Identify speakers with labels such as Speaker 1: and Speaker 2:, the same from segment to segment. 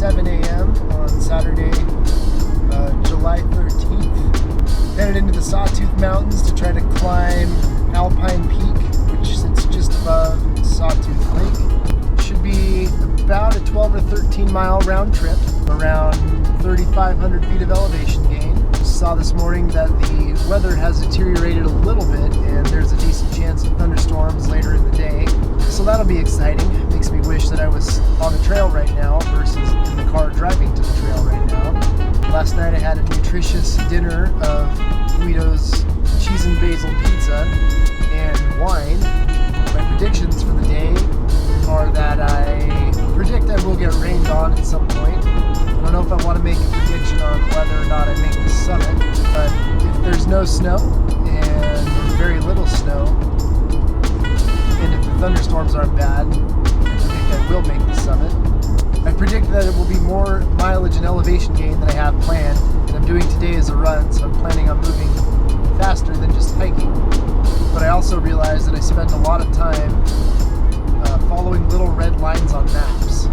Speaker 1: 7 a.m. on Saturday, July 13th. Headed into the Sawtooth Mountains to try to climb Alpine Peak, which sits just above Sawtooth Lake. Should be about a 12 or 13 mile round trip, around 3,500 feet of elevation gain. Saw this morning that the weather has deteriorated a little bit and there's a decent chance of thunderstorms later in the day. So that'll be exciting. Makes me wish that I was on the trail right now versus in the car driving to the trail right now. Last night I had a nutritious dinner of Guido's cheese and basil pizza and wine. My predictions for the day are that I predict I will get rained on at some point. I don't know if I want to make a prediction on whether or not I make the summit, but if there's no snow and very little snow, and if the thunderstorms aren't bad, I predict I will make the summit. I predict that it will be more mileage and elevation gain than I have planned, and I'm doing today as a run, so I'm planning on moving faster than just hiking. But I also realize that I spend a lot of time following little red lines on maps.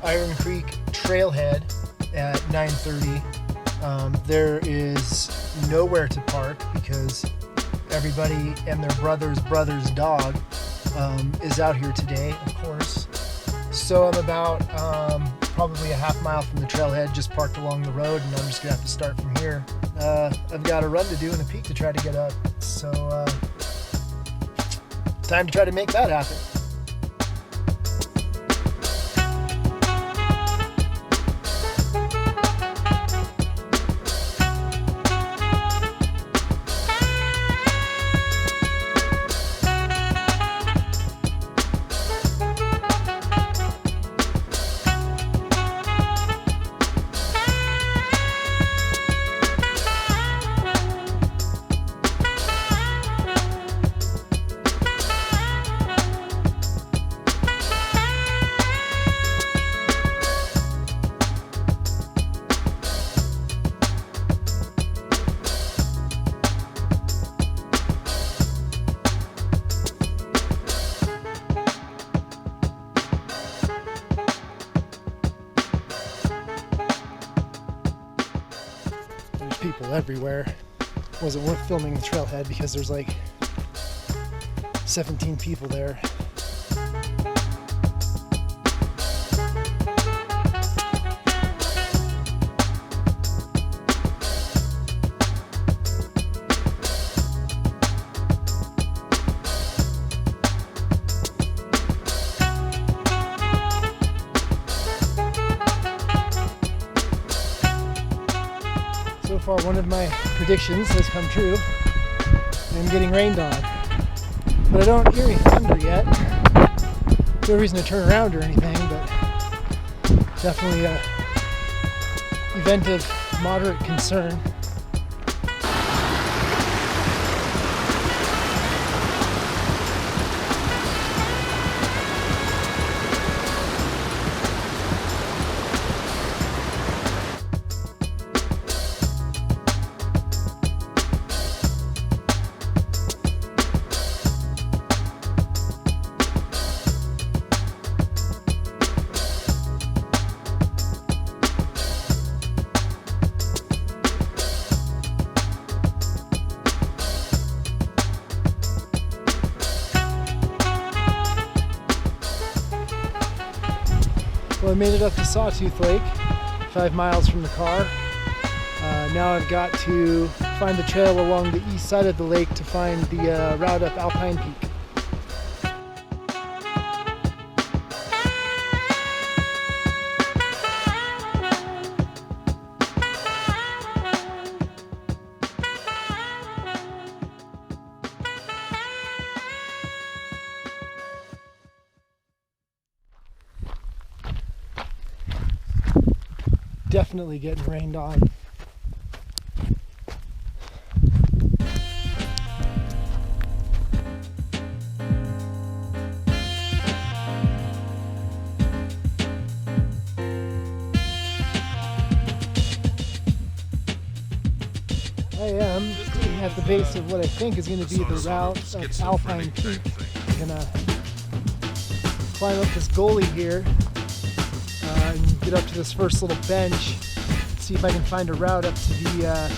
Speaker 1: Iron Creek Trailhead at 9:30. There is nowhere to park because everybody and their brother's dog is out here today, of course. So I'm about probably a half mile from the trailhead, just parked along the road, and I'm just gonna have to start from here. I've got a run to do and a peak to try to get up, so time to try to make that happen. People everywhere. Wasn't worth filming the trailhead because there's like 17 people there. So far, one of my predictions has come true. I'm getting rained on, but I don't hear any thunder yet. No reason to turn around or anything, but definitely an event of moderate concern. Well, I made it up to Sawtooth Lake, 5 miles from the car. Now I've got to find the trail along the east side of the lake to find the route up Alpine Peak. Definitely getting rained on. at the base of what I think is going to be the route of Alpine Peak. I'm going to climb up this gully here and get up to this first little bench, see if I can find a route up to the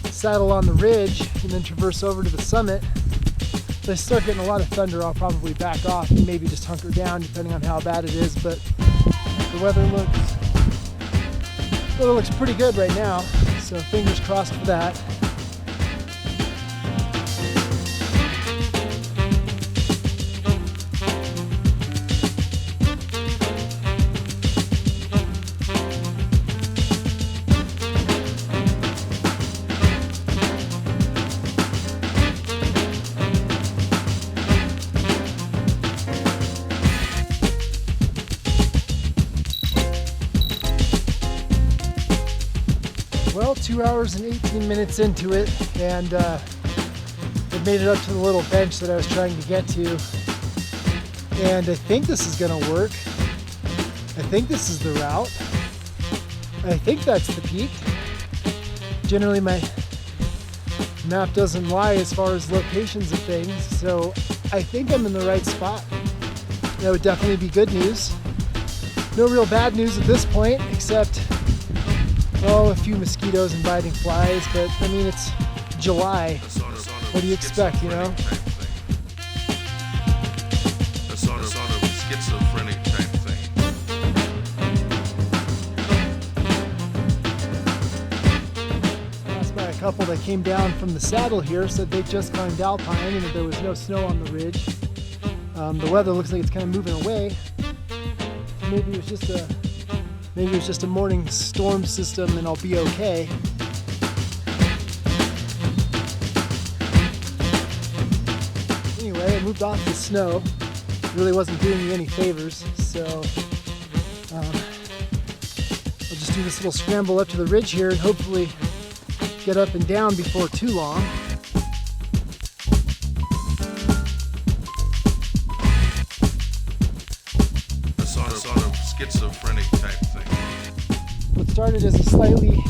Speaker 1: saddle on the ridge and then traverse over to the summit. If I start getting a lot of thunder, I'll probably back off and maybe just hunker down depending on how bad it is, but the weather looks pretty good right now, so fingers crossed for that. Well, 2 hours and 18 minutes into it, and it made it up to the little bench that I was trying to get to. And I think this is gonna work. I think this is the route. I think that's the peak. Generally my map doesn't lie as far as locations of things, so I think I'm in the right spot. That would definitely be good news. No real bad news at this point, except a few mosquitoes and biting flies, but I mean, it's July. What do you expect, you know?
Speaker 2: A sort of schizophrenic type thing.
Speaker 1: Asked by a couple that came down from the saddle here, said they just climbed Alpine and that there was no snow on the ridge. The weather looks like it's kind of moving away. Maybe it was just a morning storm system and I'll be okay. Anyway, I moved off the snow. It really wasn't doing me any favors, so I'll just do this little scramble up to the ridge here and hopefully get up and down before too long.
Speaker 2: A sort of schizophrenic type thing.
Speaker 1: What started as a slightly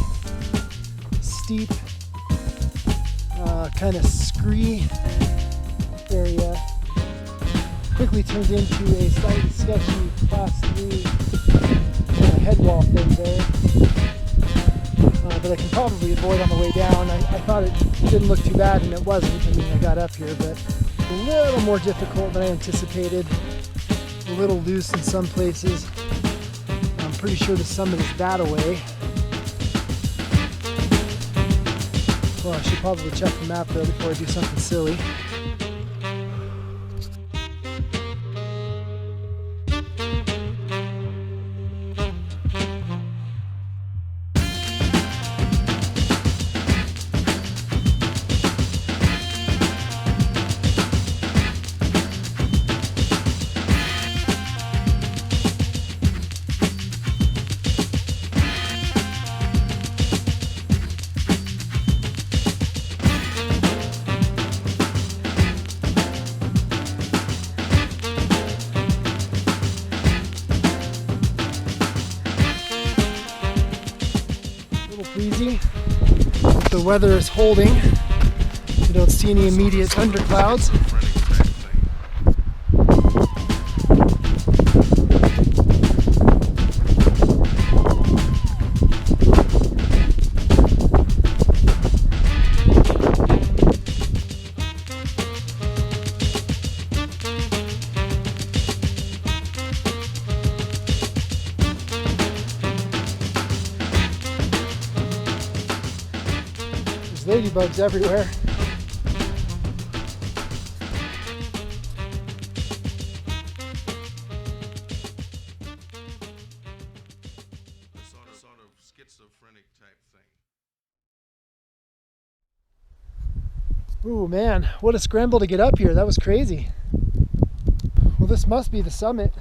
Speaker 1: steep, kind of scree area quickly turned into a slightly sketchy class 3 head wall thing there. But I can probably avoid on the way down. I thought it didn't look too bad, and it wasn't. I mean, I got up here, but a little more difficult than I anticipated. A little loose in some places. I'm pretty sure the summit is that away. Well, I should probably check the map though before I do something silly. Breezy. The weather is holding. You don't see any immediate thunderclouds. Ladybugs everywhere.
Speaker 2: A sort of schizophrenic type thing.
Speaker 1: Ooh man, what a scramble to get up here. That was crazy. Well, this must be the summit.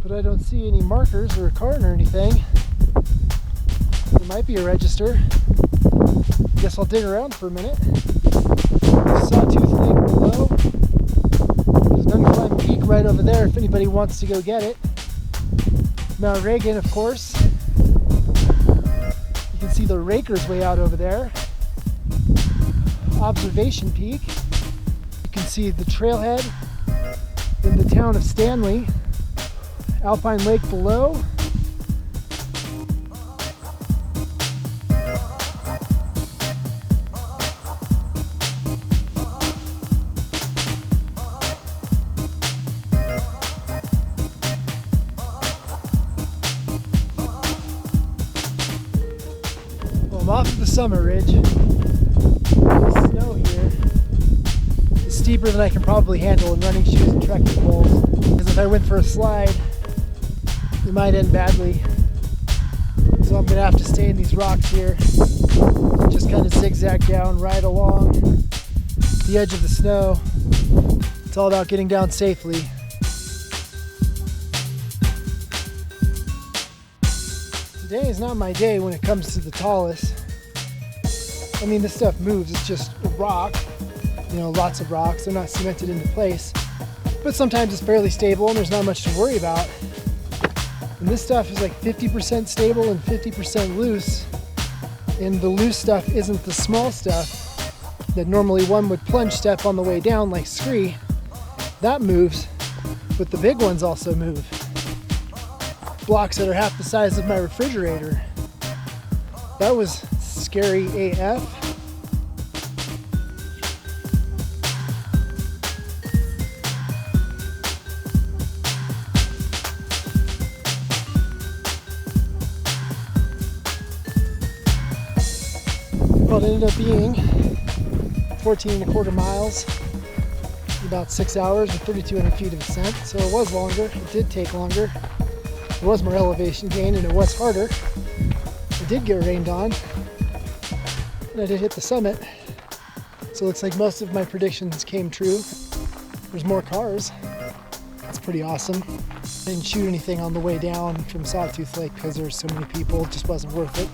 Speaker 1: But I don't see any markers or a card or anything. There might be a register. Guess I'll dig around for a minute. Sawtooth Lake below. There's an Alpine Peak right over there if anybody wants to go get it. Mount Reagan, of course. You can see see the Rakers way out over there. Observation Peak. You can see the trailhead in the town of Stanley. Alpine Lake below. I'm off of the summit ridge. The snow here is steeper than I can probably handle in running shoes and trekking poles. Because if I went for a slide, it might end badly. So I'm gonna have to stay in these rocks here. Just kind of zigzag down right along the edge of the snow. It's all about getting down safely. Today is not my day when it comes to the tallest. I mean, this stuff moves, it's just a rock, you know, lots of rocks, they're not cemented into place, but sometimes it's fairly stable and there's not much to worry about. And this stuff is like 50% stable and 50% loose, and the loose stuff isn't the small stuff that normally one would plunge step on the way down like scree. That moves, but the big ones also move. Blocks that are half the size of my refrigerator. That was scary AF. Well, it ended up being 14.25 miles, about 6 hours and 3,200 feet of ascent. So it was longer, it did take longer. There was more elevation gain and it was harder. I did get rained on and I did hit the summit. So it looks like most of my predictions came true. There's more cars. That's pretty awesome. I didn't shoot anything on the way down from Sawtooth Lake because there were so many people. It just wasn't worth it.